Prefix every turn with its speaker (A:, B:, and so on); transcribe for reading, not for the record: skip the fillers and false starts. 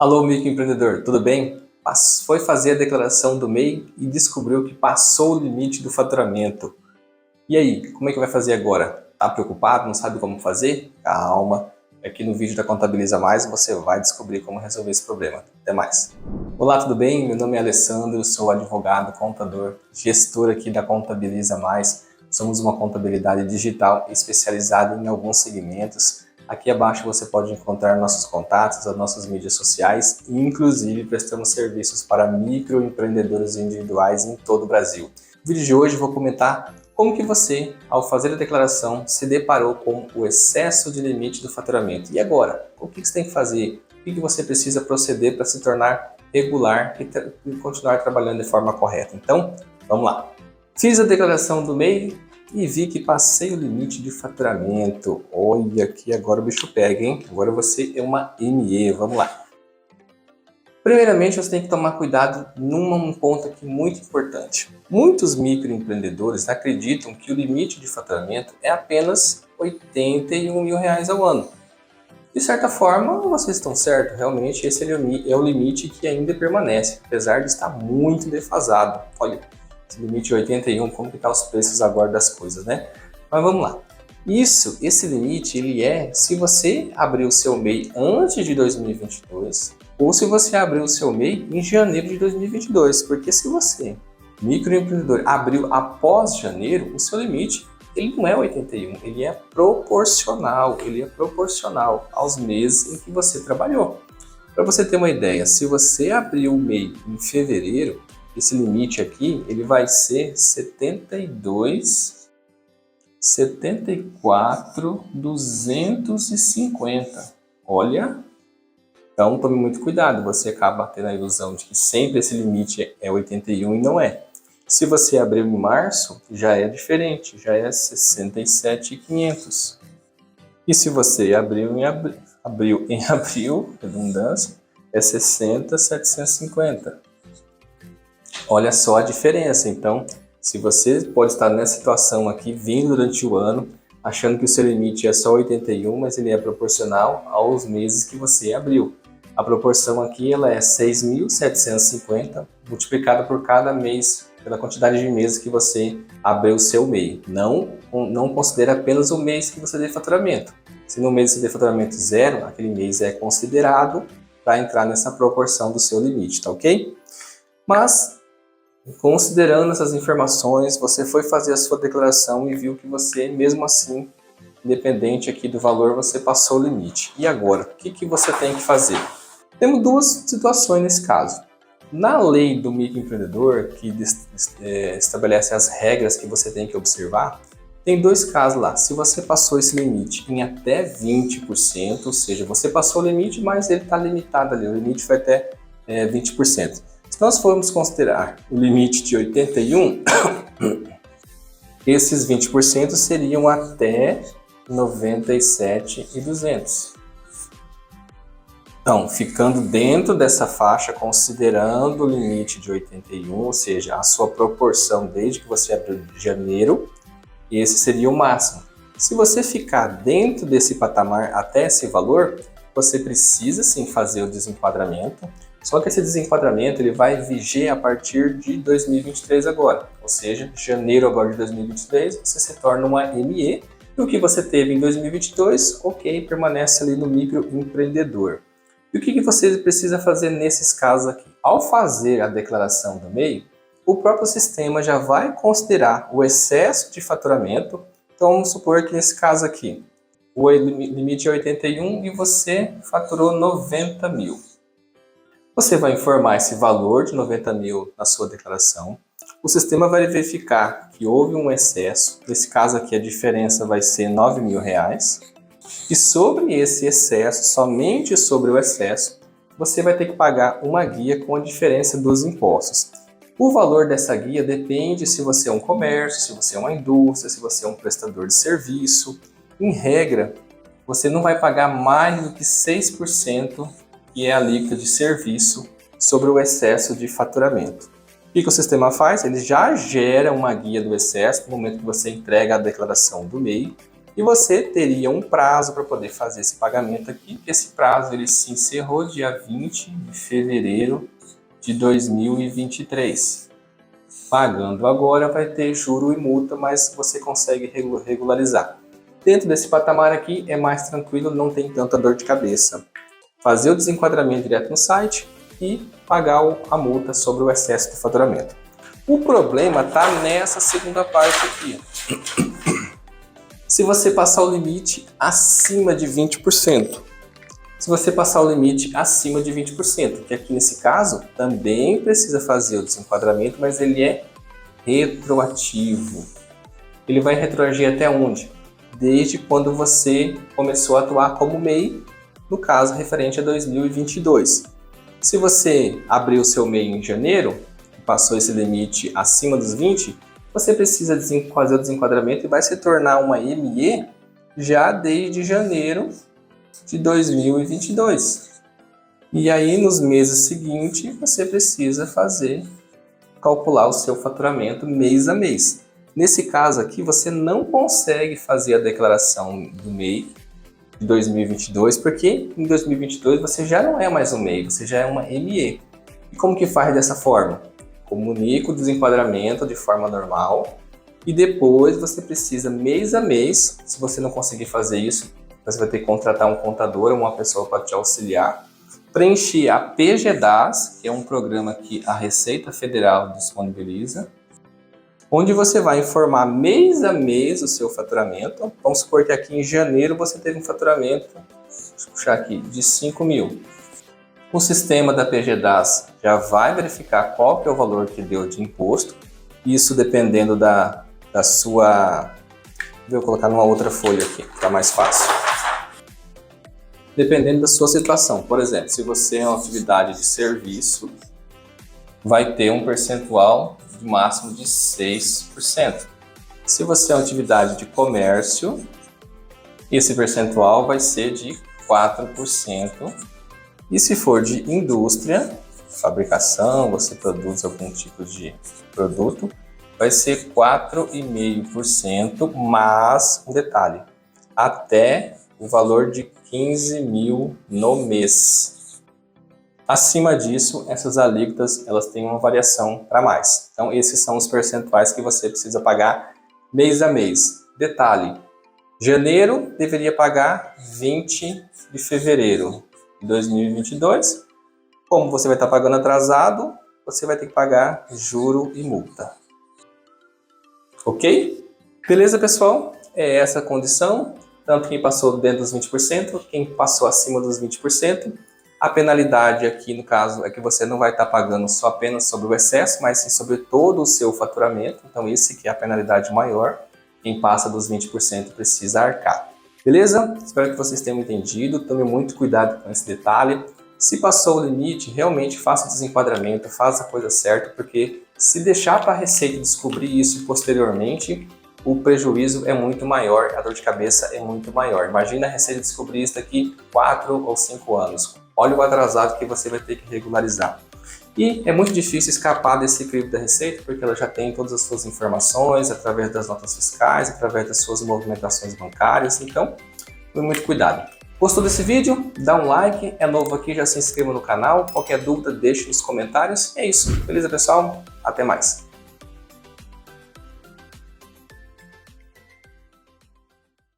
A: Alô, microempreendedor, tudo bem? Foi fazer a declaração do MEI e descobriu que passou o limite do faturamento. E aí, como é que vai fazer agora? Tá preocupado? Não sabe como fazer? Calma, aqui no vídeo da Contabiliza Mais você vai descobrir como resolver esse problema. Até mais. Olá, tudo bem? Meu nome é Alessandro, sou advogado, contador, gestor aqui da Contabiliza Mais. Somos uma contabilidade digital especializada em alguns segmentos. Aqui abaixo você pode encontrar nossos contatos, as nossas mídias sociais e inclusive prestamos serviços para microempreendedores individuais em todo o Brasil. No vídeo de hoje eu vou comentar como que você, ao fazer a declaração, se deparou com o excesso de limite do faturamento. E agora? O que você tem que fazer? O que você precisa proceder para se tornar regular e continuar trabalhando de forma correta? Então, vamos lá. Fiz a declaração do MEI e vi que passei o limite de faturamento. Olha aqui, agora o bicho pega, hein? Agora você é uma ME, vamos lá. Primeiramente, você tem que tomar cuidado num ponto aqui muito importante. Muitos microempreendedores acreditam que o limite de faturamento é apenas R$81 mil ao ano. De certa forma, vocês estão certos, realmente esse é o limite que ainda permanece, apesar de estar muito defasado. Olha, esse limite 81, como que estão os preços agora das coisas, né? Mas vamos lá. Esse limite, ele é se você abrir o seu MEI antes de 2022 ou se você abrir o seu MEI em janeiro de 2022, porque se você, microempreendedor, abriu após janeiro, o seu limite ele não é 81, ele é proporcional aos meses em que você trabalhou. Para você ter uma ideia, se você abrir o MEI em fevereiro, esse limite aqui ele vai ser 74.250. Olha, então tome muito cuidado, você acaba tendo a ilusão de que sempre esse limite é 81 e não é. Se você abriu em março, já é diferente, já é 67.500. E se você abriu em abril, redundância, é 60.750. Olha só a diferença. Então, se você pode estar nessa situação aqui, vindo durante o ano, achando que o seu limite é só 81, mas ele é proporcional aos meses que você abriu. A proporção aqui ela é 6.750 multiplicada por cada mês, pela quantidade de meses que você abriu o seu MEI. Não considera apenas o mês que você tem faturamento. Se no mês você tem faturamento zero, aquele mês é considerado para entrar nessa proporção do seu limite, tá ok? Mas, considerando essas informações, você foi fazer a sua declaração e viu que você, mesmo assim, independente aqui do valor, você passou o limite. E agora, o que você tem que fazer? Temos duas situações nesse caso. Na lei do microempreendedor, que estabelece as regras que você tem que observar, tem dois casos lá. Se você passou esse limite em até 20%, ou seja, você passou o limite, mas ele está limitado ali, o limite foi até 20%. Se nós formos considerar o limite de 81, esses 20% seriam até 97.200. Então, ficando dentro dessa faixa, considerando o limite de 81, ou seja, a sua proporção desde que você abriu de janeiro, esse seria o máximo. Se você ficar dentro desse patamar até esse valor, você precisa sim fazer o desenquadramento, só que esse desenquadramento ele vai viger a partir de 2023 agora, ou seja, janeiro agora de 2023, você se torna uma ME, e o que você teve em 2022, ok, permanece ali no microempreendedor. E o que você precisa fazer nesses casos aqui? Ao fazer a declaração do MEI, o próprio sistema já vai considerar o excesso de faturamento. Então vamos supor que nesse caso aqui, o limite é 81 e você faturou 90 mil. Você vai informar esse valor de 90 mil na sua declaração. O sistema vai verificar que houve um excesso. Nesse caso aqui a diferença vai ser R$9 mil. E sobre esse excesso, somente sobre o excesso, você vai ter que pagar uma guia com a diferença dos impostos. O valor dessa guia depende se você é um comércio, se você é uma indústria, se você é um prestador de serviço. Em regra, você não vai pagar mais do que 6%, que é a alíquota de serviço, sobre o excesso de faturamento. O que o sistema faz? Ele já gera uma guia do excesso no momento que você entrega a declaração do MEI. E você teria um prazo para poder fazer esse pagamento aqui. Esse prazo ele se encerrou dia 20 de fevereiro de 2023. Pagando agora vai ter juro e multa, mas você consegue regularizar. Dentro desse patamar aqui é mais tranquilo, não tem tanta dor de cabeça. Fazer o desenquadramento direto no site e pagar a multa sobre o excesso do faturamento. O problema está nessa segunda parte aqui. Se você passar o limite acima de 20%. Se você passar o limite acima de 20%, que aqui nesse caso também precisa fazer o desenquadramento, mas ele é retroativo. Ele vai retroagir até onde? Desde quando você começou a atuar como MEI, no caso referente a 2022. Se você abriu o seu MEI em janeiro, passou esse limite acima dos 20%, você precisa fazer o desenquadramento e vai se tornar uma ME já desde janeiro de 2022. E aí, nos meses seguintes, você precisa calcular o seu faturamento mês a mês. Nesse caso aqui, você não consegue fazer a declaração do MEI de 2022, porque em 2022 você já não é mais um MEI, você já é uma ME. E como que faz dessa forma? Comunica o desenquadramento de forma normal e depois você precisa, mês a mês, se você não conseguir fazer isso, você vai ter que contratar um contador ou uma pessoa para te auxiliar, preencher a PGDAS, que é um programa que a Receita Federal disponibiliza, onde você vai informar mês a mês o seu faturamento. Vamos supor que aqui em janeiro você teve um faturamento, deixa eu puxar aqui, de 5 mil. O sistema da PGDAS já vai verificar qual que é o valor que deu de imposto. Isso dependendo da sua... Vou colocar numa outra folha aqui, para mais fácil. Dependendo da sua situação. Por exemplo, se você é uma atividade de serviço, vai ter um percentual de máximo de 6%. Se você é uma atividade de comércio, esse percentual vai ser de 4%. E se for de indústria, fabricação, você produz algum tipo de produto, vai ser 4,5%, mas um detalhe, até o valor de 15 mil no mês. Acima disso, essas alíquotas elas têm uma variação para mais. Então, esses são os percentuais que você precisa pagar mês a mês. Detalhe, janeiro deveria pagar 20 de fevereiro. 2022, como você vai estar pagando atrasado, você vai ter que pagar juro e multa. Ok? Beleza, pessoal? É essa a condição, tanto quem passou dentro dos 20%, quem passou acima dos 20%. A penalidade aqui, no caso, é que você não vai estar pagando só apenas sobre o excesso, mas sim sobre todo o seu faturamento. Então, esse que é a penalidade maior. Quem passa dos 20% precisa arcar. Beleza? Espero que vocês tenham entendido. Tome muito cuidado com esse detalhe. Se passou o limite, realmente faça o desenquadramento, faça a coisa certa, porque se deixar para a Receita descobrir isso posteriormente, o prejuízo é muito maior, a dor de cabeça é muito maior. Imagina a Receita descobrir isso daqui 4 ou 5 anos. Olha o atrasado que você vai ter que regularizar. E é muito difícil escapar desse crivo da Receita, porque ela já tem todas as suas informações através das notas fiscais, através das suas movimentações bancárias, então, tome muito cuidado. Gostou desse vídeo? Dá um like, é novo aqui, já se inscreva no canal, qualquer dúvida deixe nos comentários. É isso, beleza pessoal? Até mais!